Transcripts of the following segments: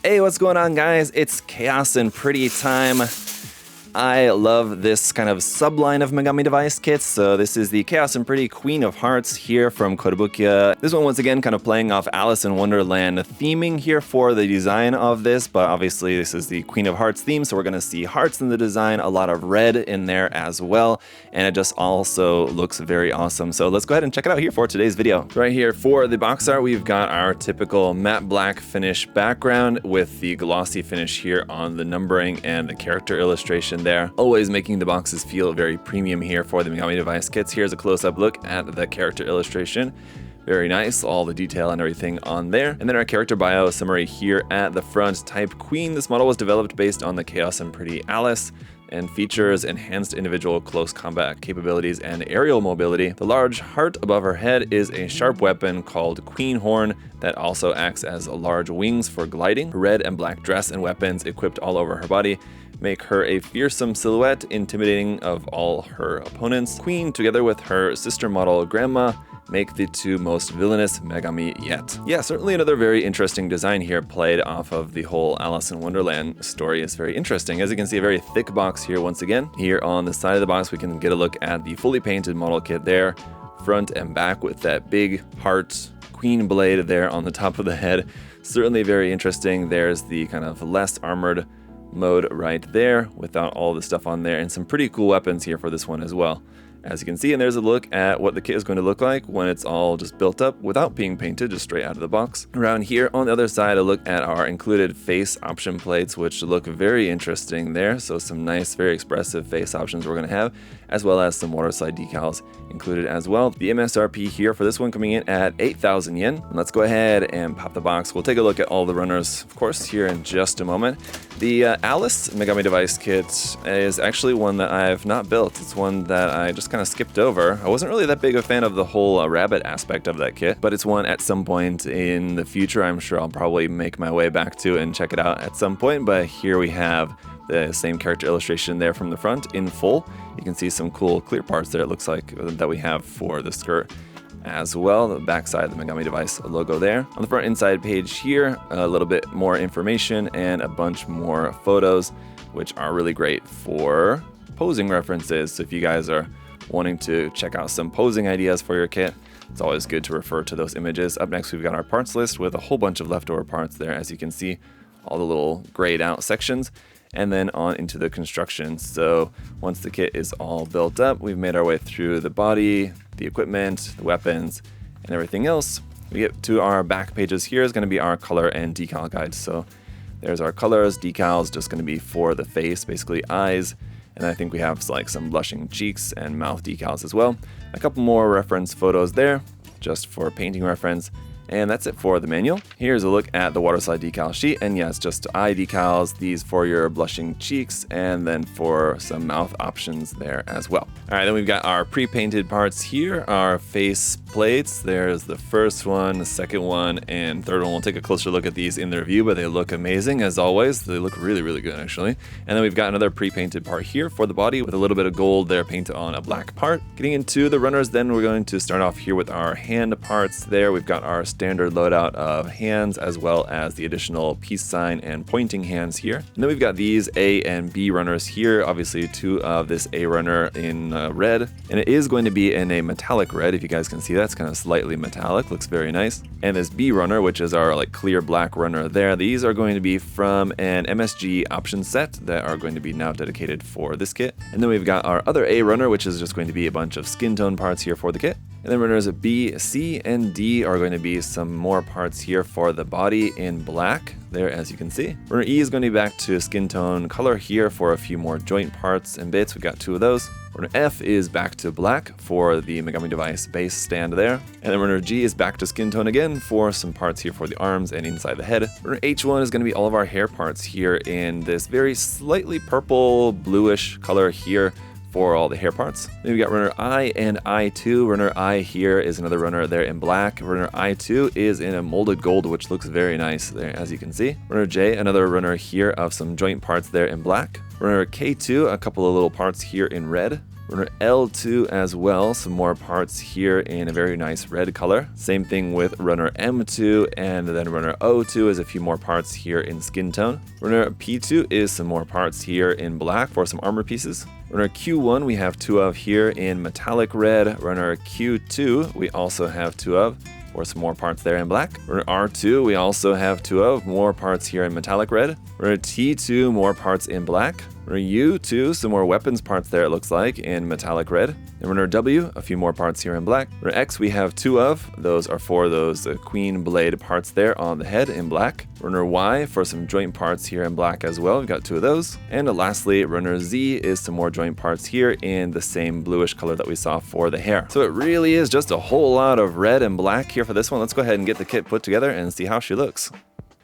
Hey, what's going on, guys? It's Chaos and Pretty time. I love this kind of subline of Megami device kits. So this is the Chaos and Pretty Queen of Hearts here from Kotobukiya. This one, once again, kind of playing off Alice in Wonderland theming here for the design of this, but obviously this is the Queen of Hearts theme, so we're going to see hearts in the design, a lot of red in there as well, and it just also looks very awesome. So let's go ahead and check it out here for today's video. Right here for the box art, we've got our typical matte black finish background with the glossy finish here on the numbering and the character illustration there, always making the boxes feel very premium here for the Megami device kits. Here's a close-up look at the character illustration. Very nice, all the detail and everything on there. And then our character bio summary here at the front. Type Queen. This model was developed based on the Chaos and Pretty Alice and features enhanced individual close combat capabilities and aerial mobility. The large heart above her head is a sharp weapon called Queen Horn that also acts as large wings for gliding. Her red and black dress and weapons equipped all over her body make her a fearsome silhouette, intimidating of all her opponents. Queen, together with her sister model Grandma, make the two most villainous Megami yet. Yeah, certainly another very interesting design here, played off of the whole Alice in Wonderland story. Is very interesting. As you can see, a very thick box here once again. Here on the side of the box, we can get a look at the fully painted model kit there, front and back, with that big heart queen blade there on the top of the head. Certainly very interesting. There's the kind of less armored mode right there without all the stuff on there, and some pretty cool weapons here for this one as well, as you can see. And there's a look at what the kit is going to look like when it's all just built up without being painted, just straight out of the box. Around here on the other side, a look at our included face option plates, which look very interesting there. So some nice, very expressive face options we're going to have, as well as some waterslide decals included as well. The MSRP here for this one coming in at 8,000 yen. And let's go ahead and pop the box. We'll take a look at all the runners, of course, here in just a moment. The Alice Megami device kit is actually one that I've not built. It's one that I just kind of skipped over. I wasn't really that big a fan of the whole rabbit aspect of that kit, but it's one at some point in the future I'm sure I'll probably make my way back to and check it out at some point. But here we have the same character illustration there from the front in full. You can see some cool clear parts there, it looks like, that we have for the skirt as well. The backside of the Megami device logo there. On the front inside page here, a little bit more information and a bunch more photos, which are really great for posing references. So if you guys are wanting to check out some posing ideas for your kit, it's always good to refer to those images. Up next, we've got our parts list with a whole bunch of leftover parts there, as you can see, all the little grayed out sections, and then on into the construction. So once the kit is all built up, we've made our way through the body, the equipment, the weapons, and everything else. We get to our back pages. Here is going to be our color and decal guide. So there's our colors, decals, just going to be for the face, basically eyes. And I think we have like some blushing cheeks and mouth decals as well. A couple more reference photos there, just for painting reference. And that's it for the manual. Here's a look at the waterslide decal sheet. And yes, just eye decals, these for your blushing cheeks, and then for some mouth options there as well. All right, then we've got our pre-painted parts here, our face plates. There's the first one, the second one, and third one. We'll take a closer look at these in the review, but they look amazing as always. They look really, really good actually. And then we've got another pre-painted part here for the body with a little bit of gold there painted on a black part. Getting into the runners, then we're going to start off here with our hand parts there. We've got our standard loadout of hands, as well as the additional peace sign and pointing hands here. And then we've got these A and B runners here. Obviously two of this A runner in red, and it is going to be in a metallic red. If you guys can see that, it's kind of slightly metallic, looks very nice. And this B runner, which is our like clear black runner there, these are going to be from an MSG option set that are going to be now dedicated for this kit. And then we've got our other A runner, which is just going to be a bunch of skin tone parts here for the kit. And then runners B, C, and D are going to be some more parts here for the body in black there, as you can see. Runner E is going to be back to skin tone color here for a few more joint parts and bits. We've got two of those. Runner F is back to black for the Megami device base stand there. And then runner G is back to skin tone again for some parts here for the arms and inside the head. Runner H1 is going to be all of our hair parts here in this very slightly purple bluish color here for all the hair parts. Then we got runner I and I2. Runner I here is another runner there in black. Runner I2 is in a molded gold, which looks very nice there, as you can see. Runner J, another runner here of some joint parts there in black. Runner K2, a couple of little parts here in red. Runner L2 as well, some more parts here in a very nice red color. Same thing with runner M2, and then runner O2 is a few more parts here in skin tone. Runner P2 is some more parts here in black for some armor pieces. Runner Q1 we have 2 of here in metallic red. Runner Q2 we also have 2 of, for some more parts there in black. Runner R2 we also have 2 of, more parts here in metallic red. Runner T2, more parts in black. Runner U2, some more weapons parts there it looks like in metallic red. And runner W, a few more parts here in black. Runner X we have 2 of, those are for those queen blade parts there on the head in black. Runner Y for some joint parts here in black as well, we've got 2 of those. And lastly, runner Z is some more joint parts here in the same bluish color that we saw for the hair. So it really is just a whole lot of red and black here for this one. Let's go ahead and get the kit put together and see how she looks.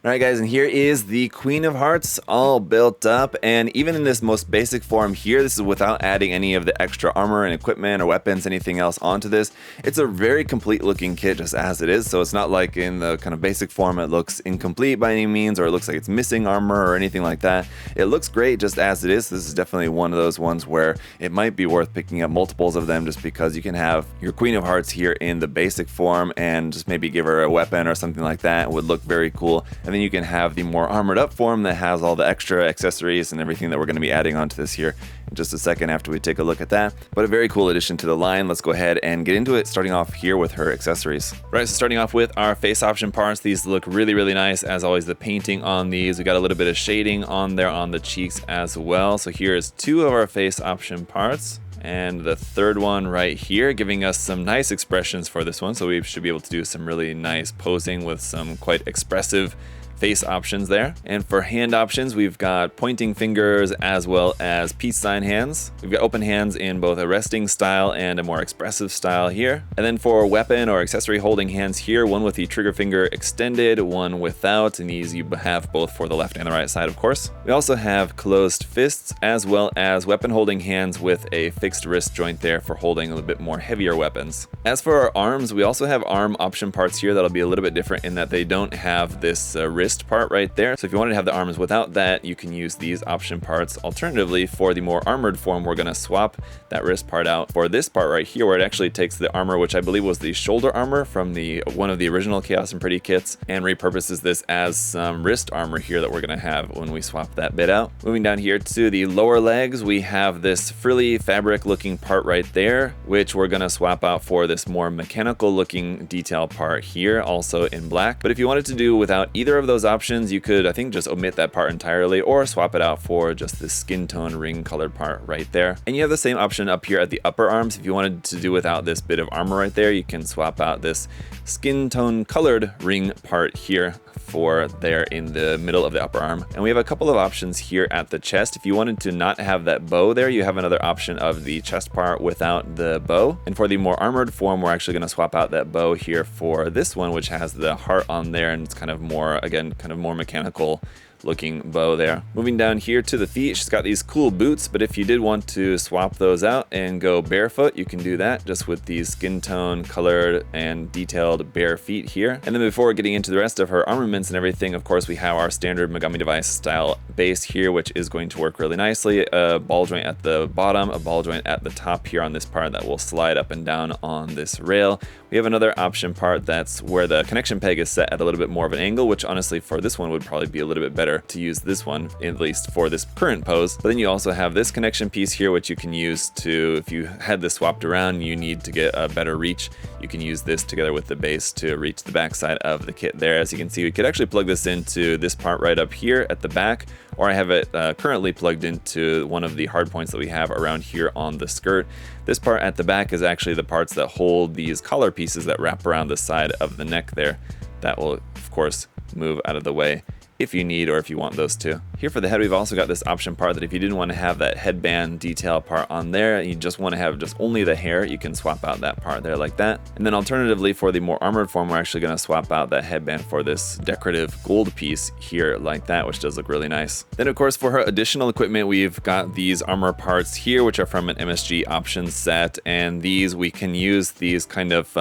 Alright guys, and here is the Queen of Hearts all built up, and even in this most basic form here, this is without adding any of the extra armor and equipment or weapons, anything else onto this. It's a very complete looking kit just as it is, so it's not like in the kind of basic form it looks incomplete by any means, or it looks like it's missing armor or anything like that. It looks great just as it is. This is definitely one of those ones where it might be worth picking up multiples of them just because you can have your Queen of Hearts here in the basic form and just maybe give her a weapon or something like that. It would look very cool. And then you can have the more armored up form that has all the extra accessories and everything that we're going to be adding onto this here in just a second after we take a look at that. But a very cool addition to the line. Let's go ahead and get into it, starting off here with her accessories. Right, so starting off with our face option parts, these look really, really nice. As always, the painting on these, we got a little bit of shading on there on the cheeks as well. So here's 2 of our face option parts, and the third one right here, giving us some nice expressions for this one. So we should be able to do some really nice posing with some quite expressive face options there. And for hand options, we've got pointing fingers as well as peace sign hands. We've got open hands in both a resting style and a more expressive style here. And then for weapon or accessory holding hands here, one with the trigger finger extended, one without, and these you have both for the left and the right side, of course. We also have closed fists as well as weapon holding hands with a fixed wrist joint there for holding a little bit more heavier weapons. As for our arms, we also have arm option parts here that'll be a little bit different in that they don't have this wrist part right there. So if you wanted to have the arms without that, you can use these option parts. Alternatively, for the more armored form, we're going to swap that wrist part out for this part right here, where it actually takes the armor, which I believe was the shoulder armor from one of the original Chaos and Pretty kits, and repurposes this as some wrist armor here that we're going to have when we swap that bit out. Moving down here to the lower legs, we have this frilly fabric looking part right there, which we're going to swap out for this more mechanical looking detail part here, also in black. But if you wanted to do without either of those options, you could, I think, just omit that part entirely or swap it out for just this skin tone ring colored part right there. And you have the same option up here at the upper arms. If you wanted to do without this bit of armor right there, you can swap out this skin tone colored ring part here for there in the middle of the upper arm. And we have a couple of options here at the chest. If you wanted to not have that bow there, you have another option of the chest part without the bow. And for the more armored form, we're actually going to swap out that bow here for this one, which has the heart on there, and it's kind of more, again, kind of more mechanical looking bow there. Moving down here to the feet, she's got these cool boots, but if you did want to swap those out and go barefoot, you can do that just with these skin tone colored and detailed bare feet here. And then before getting into the rest of her armaments and everything, of course, we have our standard Megami device style base here, which is going to work really nicely. A ball joint at the bottom, a ball joint at the top here on this part that will slide up and down on this rail. We have another option part that's where the connection peg is set at a little bit more of an angle, which honestly for this one would probably be a little bit better to use this one, at least for this current pose. But then you also have this connection piece here, which you can use to, if you had this swapped around, you need to get a better reach, you can use this together with the base to reach the back side of the kit there. As you can see, we could actually plug this into this part right up here at the back, or I have it currently plugged into one of the hard points that we have around here on the skirt. This part at the back is actually the parts that hold these collar pieces that wrap around the side of the neck there. That will, of course, move out of the way if you need or if you want those to. Here for the head, we've also got this option part that if you didn't want to have that headband detail part on there, and you just want to have just only the hair, you can swap out that part there like that. And then alternatively, for the more armored form, we're actually going to swap out that headband for this decorative gold piece here like that, which does look really nice. Then of course, for her additional equipment, we've got these armor parts here, which are from an MSG options set, and these we can use these kind of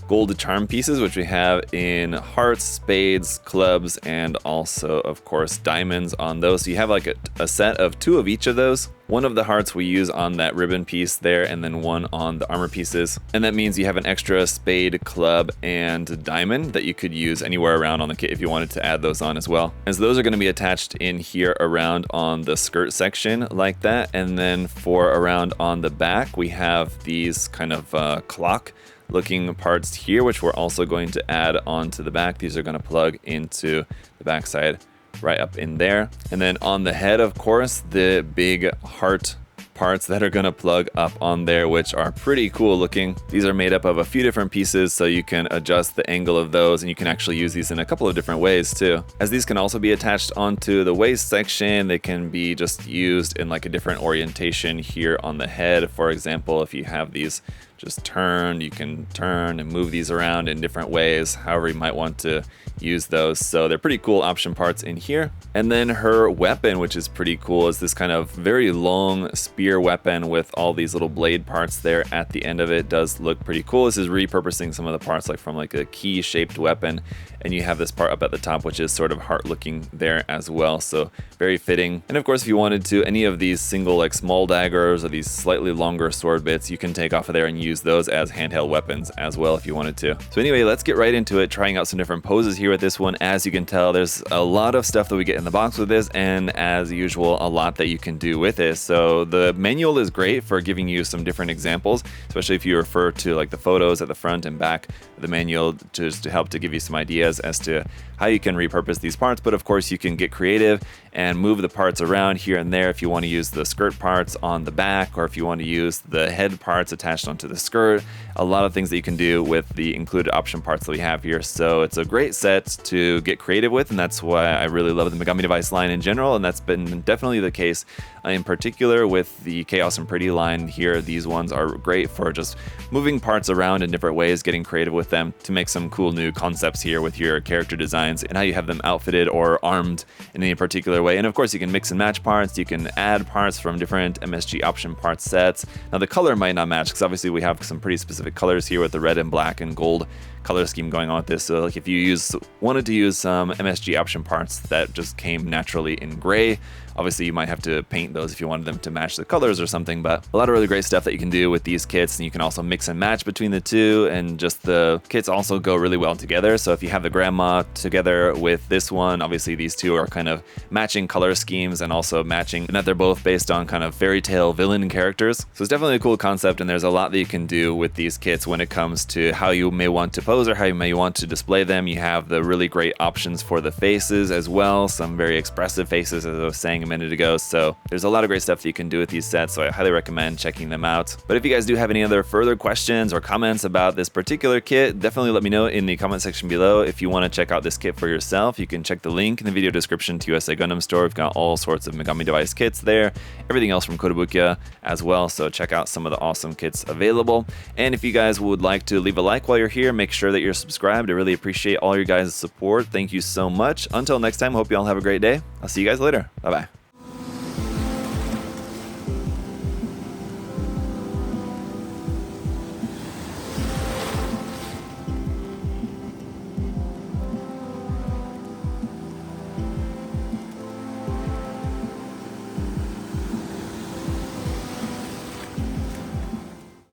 gold charm pieces, which we have in hearts, spades, clubs, and also also, of course, diamonds on those. So you have like a set of 2 of each of those. One of the hearts we use on that ribbon piece there, and then one on the armor pieces. And that means you have an extra spade, club, and diamond that you could use anywhere around on the kit if you wanted to add those on as well. As those are going to be attached in here around on the skirt section like that. And then for around on the back, we have these kind of clock looking parts here, which we're also going to add onto the back. These are going to plug into the backside right up in there. And then on the head, of course, the big heart parts that are going to plug up on there, which are pretty cool looking. These are made up of a few different pieces, so you can adjust the angle of those, and you can actually use these in a couple of different ways too. As these can also be attached onto the waist section, they can be just used in like a different orientation here on the head. For example, if you have these just turned, you can turn and move these around in different ways, however you might want to use those. So they're pretty cool option parts in here. And then her weapon, which is pretty cool, is this kind of very long spear weapon with all these little blade parts there at the end of it. Does look pretty cool. This is repurposing some of the parts like from like a key shaped weapon, and you have this part up at the top which is sort of heart looking there as well, so very fitting. And of course, if you wanted to, any of these single like small daggers or these slightly longer sword bits, you can take off of there and use those as handheld weapons as well if you wanted to. So anyway, let's get right into it, trying out some different poses here with this one. As you can tell, there's a lot of stuff that we get in the box with this, and as usual, a lot that you can do with it. So the manual is great for giving you some different examples, especially if you refer to like the photos at the front and back of the manual, just to help to give you some ideas as to how you can repurpose these parts. But of course, you can get creative and move the parts around here and there if you want to use the skirt parts on the back, or if you want to use the head parts attached onto the skirt. A lot of things that you can do with the included option parts that we have here. So it's a great set to get creative with, and that's why I really love the Megami device line in general, and that's been definitely the case in particular with the Chaos and Pretty line here. These ones are great for just moving parts around in different ways, getting creative with them to make some cool new concepts here with your character designs and how you have them outfitted or armed in any particular way. And of course, you can mix and match parts. You can add parts from different MSG option parts sets. Now the color might not match because obviously we have some pretty specific colors here with the red and black and gold color scheme going on with this. So like if you wanted to use some MSG option parts that just came naturally in gray, obviously you might have to paint those if you wanted them to match the colors or something. But a lot of really great stuff that you can do with these kits, and you can also mix and match between the two, and just the kits also go really well together. So if you have the grandma together with this one, obviously these two are kind of matching color schemes and also matching in that they're both based on kind of fairy tale villain characters. So it's definitely a cool concept, and there's a lot that you can do with these kits when it comes to how you may want to pose or how you may want to display them. You have the really great options for the faces as well, some very expressive faces, as I was saying a minute ago. So there's a lot of great stuff that you can do with these sets, so I highly recommend checking them out. But if you guys do have any other further questions or comments about this particular kit, definitely let me know in the comment section below. If you want to check out this kit for yourself, you can check the link in the video description to USA Gundam Store. We've got all sorts of Megami device kits there, everything else from Kotobukiya as well, so check out some of the awesome kits available. And if you guys would like to leave a like while you're here, make sure that you're subscribed. I really appreciate all your guys' support. Thank you so much. Until next time, hope you all have a great day. I'll see you guys later. Bye bye.